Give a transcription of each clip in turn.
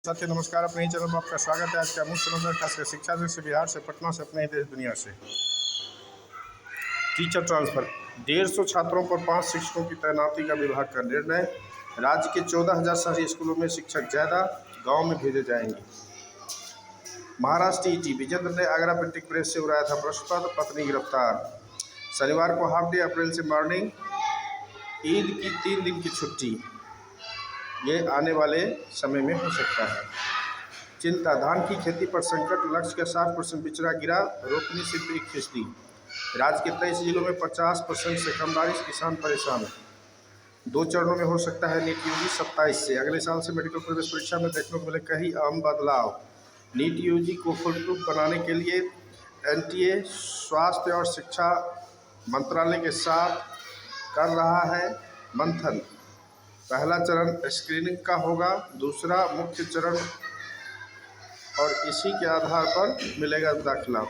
साथियों नमस्कार। अपने ही चैनल में आपका स्वागत है। आज का मुख्य समाचार खासकर शिक्षा से बिहार से, पटना से, अपने ही देश दुनिया से। टीचर ट्रांसफर, 150 छात्रों पर 5 शिक्षकों की तैनाती का विभाग का निर्णय। राज्य के 14,000 शहरी स्कूलों में शिक्षक ज्यादा, गांव में भेजे जाएंगे। महाराष्ट्र ईटी, विजेंद्र ने आगरा प्रिंटिंग प्रेस से उड़ाया था बृहस्पति, पत्नी गिरफ्तार। शनिवार को हाफ डे, अप्रैल से मॉर्निंग। ईद की 3 दिन की छुट्टी, ये आने वाले समय में हो सकता है। चिंता, धान की खेती पर संकट, लक्ष्य का 60% बिचड़ा गिरा, रोपनी सिर्फ 1%। राज्य के 23 जिलों में 50% से कम बारिश, किसान परेशान। 2 चरणों में हो सकता है नीट यूजी 27 से। अगले साल से मेडिकल प्रवेश परीक्षा में देखने को मिले कई अहम बदलाव। नीट यूजी को फुल प्रूफ बनाने के लिए एनटीए स्वास्थ्य और शिक्षा मंत्रालय के साथ कर रहा है मंथन। पहला चरण स्क्रीनिंग का होगा, दूसरा मुख्य चरण, और इसी के आधार पर मिलेगा दाखिला।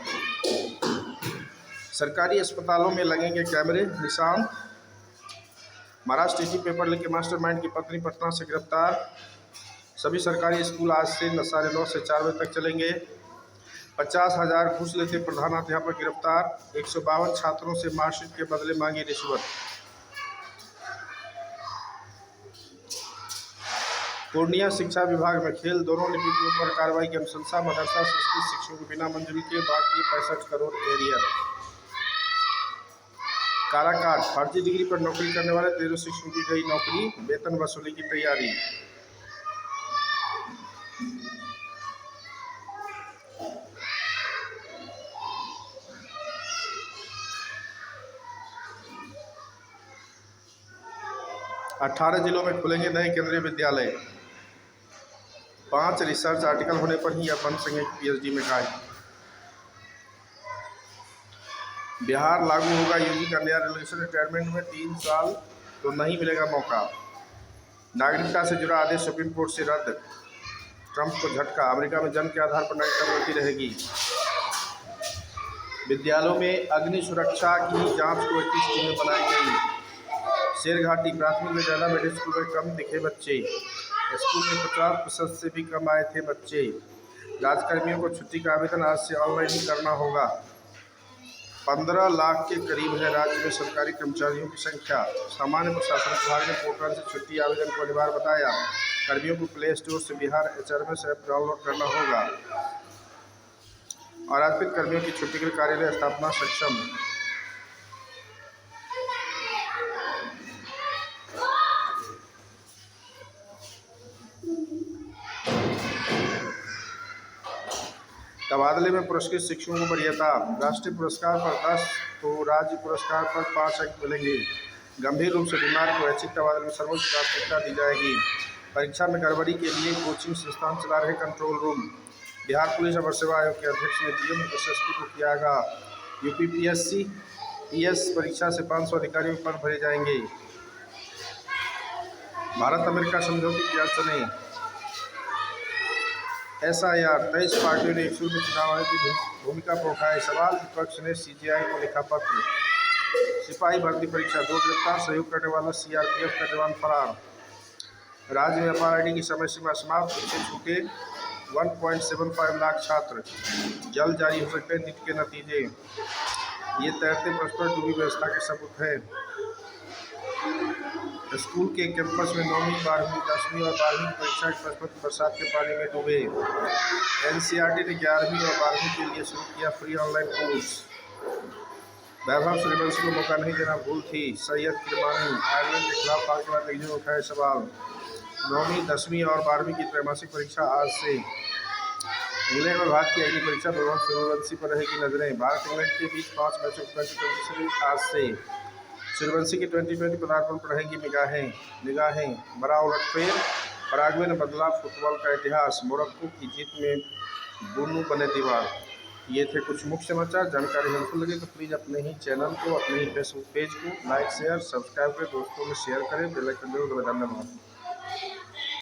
सरकारी अस्पतालों में लगेंगे कैमरे, Nishant. Maharashtra ET paper leak के मास्टरमाइंड की पत्नी पटना से गिरफ्तार। सभी सरकारी स्कूल आज से 9:30 से 4 बजे तक चलेंगे। 50,000 घूस लेते प्रधानाध्यापक गिरफ्तार। 152 छात्रों से मार्कशीट के बदले मांगी रिश्वत। पूर्णिया शिक्षा विभाग में खेल, दोनों लिपिकों पर कार्रवाई की अनुशंसा। मदरसा संस्कृत शिक्षकों को बिना मंजूरी के बाकी 65 करोड़ एरियर। काराकाट, फर्जी डिग्री पर नौकरी करने वाले 13 शिक्षकों की गई नौकरी, वेतन वसूली की तैयारी। – 18 जिलों में खुलेंगे नए केंद्रीय विद्यालय। 5 रिसर्च आर्टिकल होने पर ही अब बन सकेंगे पीएचडी में गाइड। बिहार लागू होगा यूजी का नया रेगुलेशन। रिटायरमेंट में 3 साल तो नहीं मिलेगा मौका। नागरिकता से जुड़ा आदेश सुप्रीम कोर्ट से रद्द। ट्रंप को झटका, अमेरिका में जन्म के आधार पर नागरिकता मिलती रहेगी। विद्यालयों में अग्नि सुरक्षा की जांच को 21 टीमें बनाई गई। शेरघाटी, प्राथमिक में ज़्यादा, मिडिल स्कूल में कम दिखे बच्चे। स्कूल में 50% से भी कम आए थे बच्चे। राज्यकर्मियों को छुट्टी का आवेदन आज से ऑनलाइन ही करना होगा। 15 लाख के करीब है राज्य में सरकारी कर्मचारियों की संख्या। सामान्य प्रशासन विभाग ने पोर्टल से छुट्टी आवेदन को अनिवार्य बताया। कर्मियों को प्ले स्टोर से बिहार एचआरएमएस ऐप डाउनलोड करना होगा। और आरक्षित कर्मियों की छुट्टी के लिए कार्यालय स्थापना सक्षम। तबादले में पुरस्कृत शिक्षकों को वरीयता। राष्ट्रीय पुरस्कार पर 10 तो राज्य पुरस्कार पर 5 अंक मिलेंगे। गंभीर रूप से बीमार को ऐच्छिक तबादले में सर्वोच्च प्राथमिकता दी जाएगी। परीक्षा में गड़बड़ी के लिए कोचिंग संस्थान चला रहे कंट्रोल रूम। बिहार पुलिस अवर सेवा आयोग के अध्यक्ष ने डीएम एसएसपी को किया आगाह। यूपी पीएस परीक्षा से 500 अधिकारियों के पद भरे जाएंगे। भारत अमेरिका समझौते की अड़चनें। SIR, 23 पार्टियों ने 100 में चुनाव आयोग की भूमिका पर उठाए सवाल। विपक्ष ने सीजेआई को लिखा पत्र। सिपाही भर्ती परीक्षा, 2 गिरफ्तार, सहयोग करने वाला सीआरपीएफ का जवान फरार। राज्य में FRID की समय सीमा समाप्त, पीछे छूटे 1.75 लाख छात्र। जल्द जारी हो सकते हैं नीट के नतीजे। ये तैरते परस्पर डूबी व्यवस्था के सबूत हैं। स्कूल के कैंपस में 9वीं, 12वीं, 10वीं और 12वीं की परीक्षा के प्रश्न पत्र बरसात के पानी में डूबे। एनसीईआरटी ने 11वीं और 12वीं के लिए शुरू किया free online course. Vaibhav Suryavanshi को मौका नहीं देना भूल थी। सैयद किरमानी, आयरलैंड के खिलाफ हार के बाद ने उठाए सवाल। 9वीं, 10वीं और 12वीं की त्रैमासिक परीक्षा आज से। इंग्लैंड और भारत की अगली परीक्षा वैभव सूर्यवंशी पर रहेगी नजरें। भारत इंग्लैंड के बीच 5 मैचों की 2020 सीरीज आज से। सूर्यवंशी के 2020 पदार्पण पर रहेंगी निगाहें। बड़ा उलटफेर, पराग्वे ने बदला फुटबॉल का इतिहास। मोरक्को की जीत में बुनू बने दीवार। ये थे कुछ मुख्य समाचार। जानकारी हेल्पफुल लगे तो प्लीज़ अपने ही चैनल को, अपने ही फेसबुक पेज को लाइक, शेयर, सब्सक्राइब करें, दोस्तों में शेयर करें, बेल आइकन जरूर दबाएं। धन्यवाद।